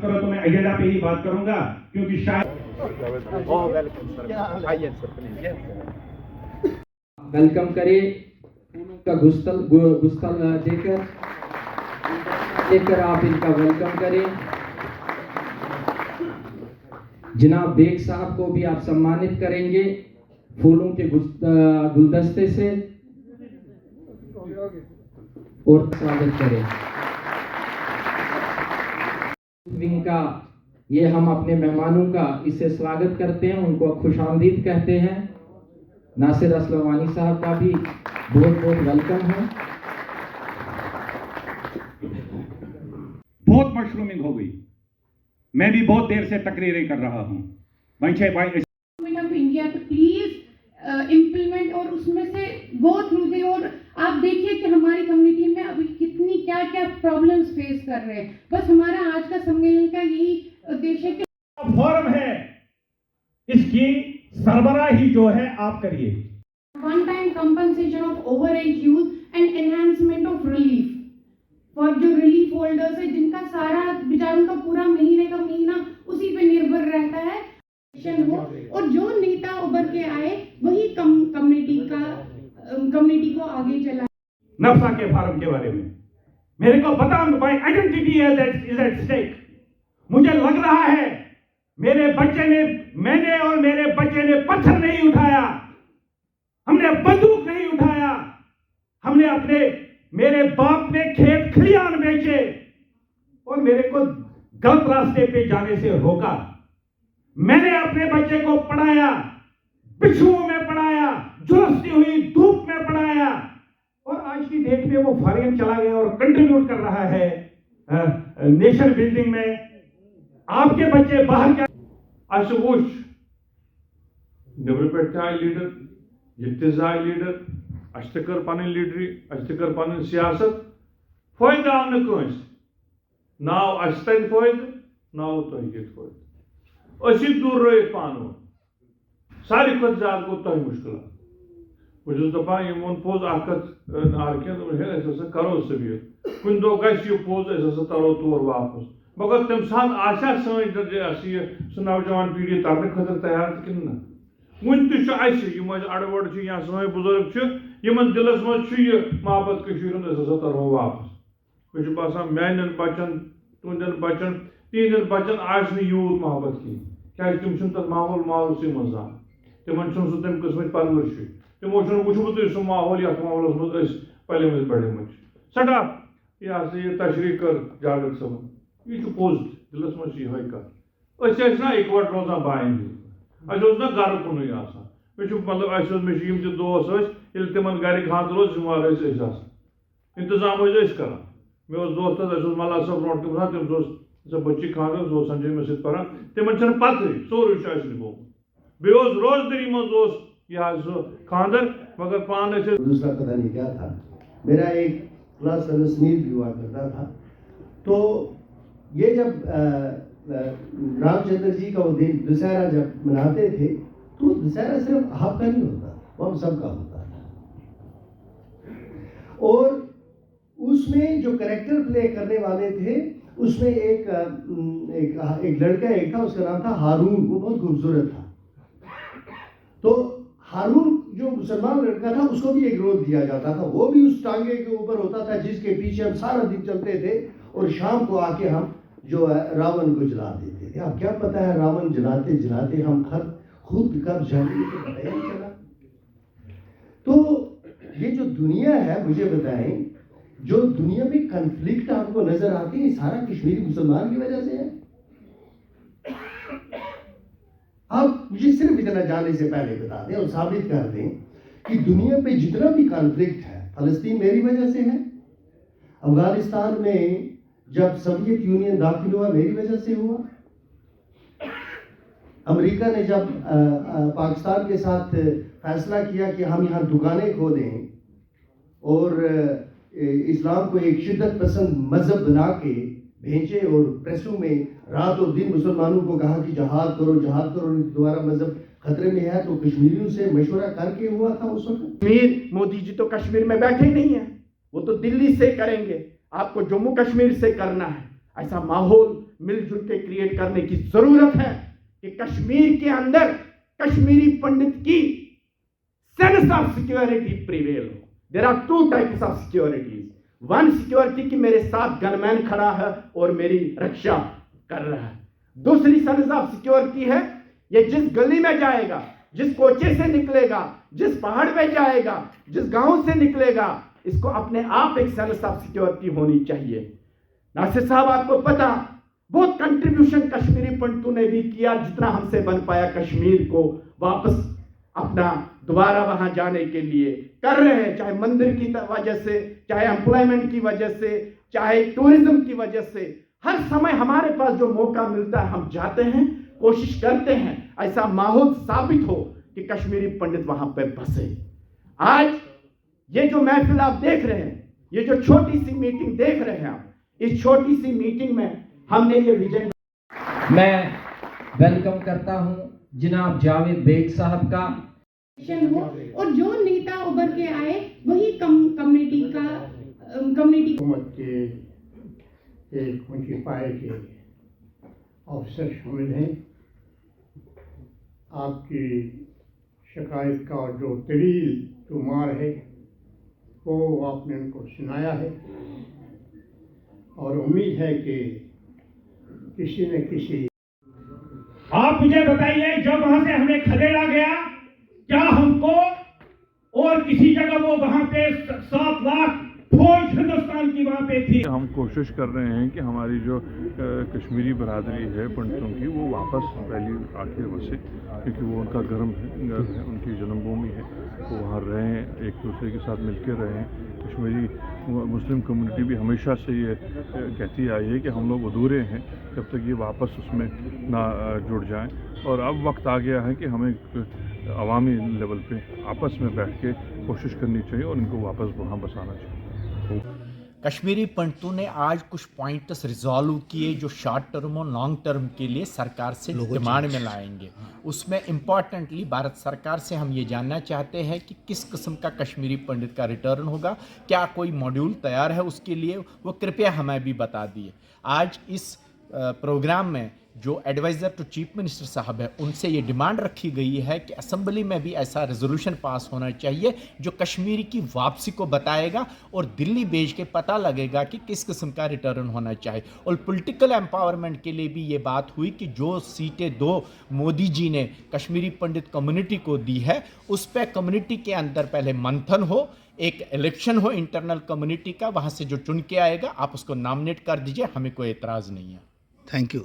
करो तो मैं एजेंडा पे ही बात करूंगा, क्योंकि शायद वेलकम करिए फूलों का गुस्तल देकर आप इनका वेलकम करें। जनाब बेग साहब को भी आप सम्मानित करेंगे फूलों के गुलदस्ते से और स्वागत करें। विंग का ये हम अपने मेहमानों का इससे स्वागत करते हैं, उनको खुशामदीद कहते हैं। नासिर असलम साहब का भी बहुत बहुत वेलकम है। बहुत मशरूमिंग हो गई, मैं भी बहुत देर से तकरीरें कर रहा हूं। गवर्नमेंट ऑफ इंडिया तो प्लीज इम्प्लीमेंट और उसमें से गो थ्रू दे। और आप देखिए कि हमारी कम्युनिटी में अभी कितनी क्या क्या प्रॉब्लम्स फेस कर रहे हैं। बस हमारा आज का सम्मेलन का यही उद्देश्य है कि फॉरम है, इसकी सरबराही जो है आप करिए। One time compensation of over age use and enhancement of relief for जो रिलीफ होल्डर्स है, जिनका सारा बेचारों का पूरा महीने का महीना उसी पे निर्भर रहता है हो। और जो नेता उभर के आए वही कम्युनिटी को आगे चलाए। नफ्सा के फार्म के बारे में मेरे को पता, my identity is at stake. मुझे लग रहा है मैंने और मेरे बच्चे ने पत्थर नहीं उठाया, हमने बंदूक नहीं उठाया, हमने मेरे बाप ने खेत खलियान बेचे और मेरे को गलत रास्ते पे जाने से रोका। मैंने अपने बच्चे को पढ़ाया, बिच्छुओं में पढ़ाया, झुलसती हुई धूप में पढ़ाया, और आज की डेट में वो फॉरेन चला गया और कंट्रीब्यूट कर रहा है नेशन बिल्डिंग में। आपके बच्चे बाहर क्या अशवुश नबर पे आए लीडर, ये आए लीडर, कर पन लीडरी, कर पन सियासत, फायदा आव नस नाव अत फायद नाव तुम फायद दूर रही पान सारी खुद ज्यादा गो तुम मुश्किल। बहुत दपान यम वो पोज आरकन करो सबीर कुन दो गो पोज तरो तौर वापस, मगर तम सात आशा सह नौजवान पीढ़ी तरने खतर तैयार कि वन तुम अड़वड़ या सन बुजुर्ग इन दिलस मह मोहब्बत तरहो वापस। मे बसान मान बचन तुंदन बचन तिहंदन बचन आज यूत मोहब्बत कह तुम तक माहौल मज तिमन सह तम किस्म परवरिश, तमो वुचमुत सह माहौल ये माहौलस मज पले बढ़े सड़ा यह तशरी कर जावेद सबन, यह पोज दिलस मज ये कत ना इकवट रोजान बायन ना गर कुन मतलब मे दोस्त तिमन गर खातर जिम्मेवार इंतजाम कर मे दोस्त मल्ला सब ब्रो तम बच्ची खातर संजय मे सत पान तिमन पत सोरे निभोत बे रोजदरी मज यह खानदर, मगर पान दूसरा पता नहीं क्या था। मेरा एक क्लास स्नीप भी हुआ करता था। तो ये जब रामचंद्र जी का वो दिन दशहरा जब मनाते थे, तो दशहरा सिर्फ आपका नहीं होता, वो हम सबका होता था। और उसमें जो कैरेक्टर प्ले करने वाले थे, उसमें एक लड़का एक था, उसका नाम था हारून। वो बहुत खूबसूरत था। तो हारून जो मुसलमान लड़का था, उसको भी एक रोल दिया जाता था। वो भी उस टांगे के ऊपर होता था जिसके पीछे हम सारा दिन चलते थे, और शाम को आके हम जो है रावण को जला देते थे। अब क्या पता है रावण जलाते जलाते हम खुद कब जलेंगे तो पता ही नहीं चला। तो ये जो दुनिया है, मुझे बताएं, जो दुनिया में कन्फ्लिक्ट आपको नजर आती है, सारा कश्मीरी मुसलमान की वजह से है। आप मुझे सिर्फ इतना जाने से पहले बता दें और साबित कर दें कि दुनिया पे जितना भी कॉन्फ्लिक्ट है, फलस्तीन मेरी वजह से है, अफगानिस्तान में जब सोवियत यूनियन दाखिल हुआ मेरी वजह से हुआ, अमेरिका ने जब पाकिस्तान के साथ फैसला किया कि हम यहाँ दुकानें खोलें और इस्लाम को एक शिद्दत पसंद मजहब बना के भेजे और प्रेसों में रात और दिन मुसलमानों को कहा कि जहाद करो दोबारा मजहब खतरे में है, तो कश्मीरियों से मशवरा करके हुआ था उस वक्त। कश्मीर, मोदी जी तो कश्मीर में बैठे नहीं है, वो तो दिल्ली से करेंगे, आपको जम्मू कश्मीर से करना है। ऐसा माहौल मिलजुल के क्रिएट करने की जरूरत है कि कश्मीर के अंदर कश्मीरी पंडित की सेंस ऑफ सिक्योरिटी प्रिवेल हो। There are two types of securities. One security कि मेरे साथ गनमैन खड़ा है और मेरी रक्षा कर रहा है। दूसरी सेंस ऑफ सिक्योरिटी है ये जिस गली में जाएगा, जिस कोचे से निकलेगा, जिस पहाड़ पे जाएगा, जिस गांव से निकलेगा, इसको अपने आप एक सेंस ऑफ सिक्योरिटी होनी चाहिए। नासिर साहब, आपको पता बहुत कंट्रीब्यूशन कश्मीरी पंडितों ने भी किया, जितना हमसे बन पाया कश्मीर को वापस अपना दोबारा वहां जाने के लिए कर रहे हैं, चाहे मंदिर की वजह से, चाहे एम्प्लॉयमेंट की वजह से, चाहे टूरिज्म की वजह से। हर समय हमारे पास जो मौका मिलता है हम जाते हैं, कोशिश करते हैं ऐसा माहौल साबित हो कि कश्मीरी पंडित वहां पर बसे। आज ये जो महफिल आप देख रहे हैं, ये जो छोटी सी मीटिंग देख रहे हैं आप, इस छोटी सी मीटिंग में हमने ये विजन। मैं वेलकम करता हूं जनाब जावेद बेग साहब का। हो और जो नेता उभर के आए वही कम्युनिटी हुकूमत के एक ऊंची पाए के अफसर शामिल हैं। आपकी शिकायत का जो तवील शुमार है वो आपने उनको सुनाया है और उम्मीद है कि किसी न किसी। आप मुझे बताइए, जब वहां से हमें खदेड़ा गया, क्या हमको और किसी जगह वो वहां पे 7 लाख फौज हिंदुस्तान की वहां पे थी? हम कोशिश कर रहे हैं कि हमारी जो कश्मीरी बरादरी है पंडितों की, वो वापस पहली आके बसे, क्योंकि वो उनका घर है, उनकी जन्मभूमि है, वो वहाँ रहें, एक दूसरे के साथ मिलकर रहें। कश्मीरी मुस्लिम कम्युनिटी भी हमेशा से ये कहती आई है कि हम लोग अधूरे हैं जब तक ये वापस उसमें ना जुड़ जाएं, और अब वक्त आ गया है कि हमें अवामी लेवल पे आपस में बैठ के कोशिश करनी चाहिए और इनको वापस वहाँ बसाना चाहिए। कश्मीरी पंडितों ने आज कुछ पॉइंट्स रिजॉल्व किए जो शॉर्ट टर्म और लॉन्ग टर्म के लिए सरकार से डिमांड में लाएंगे। उसमें इम्पॉर्टेंटली भारत सरकार से हम ये जानना चाहते हैं कि किस किस्म का कश्मीरी पंडित का रिटर्न होगा, क्या कोई मॉड्यूल तैयार है उसके लिए, वो कृपया हमें भी बता दिए। आज इस प्रोग्राम में जो एडवाइज़र टू चीफ मिनिस्टर साहब है उनसे ये डिमांड रखी गई है कि असेंबली में भी ऐसा रेजोल्यूशन पास होना चाहिए जो कश्मीर की वापसी को बताएगा और दिल्ली भेज के पता लगेगा कि किस किस्म का रिटर्न होना चाहिए। और पॉलिटिकल एम्पावरमेंट के लिए भी ये बात हुई कि जो सीटें 2 मोदी जी ने कश्मीरी पंडित कम्युनिटी को दी है, उस पर कम्युनिटी के अंदर पहले मंथन हो, एक इलेक्शन हो इंटरनल कम्युनिटी का, वहाँ से जो चुन के आएगा आप उसको नॉमिनेट कर दीजिए, हमें कोई एतराज़ नहीं है। Thank you.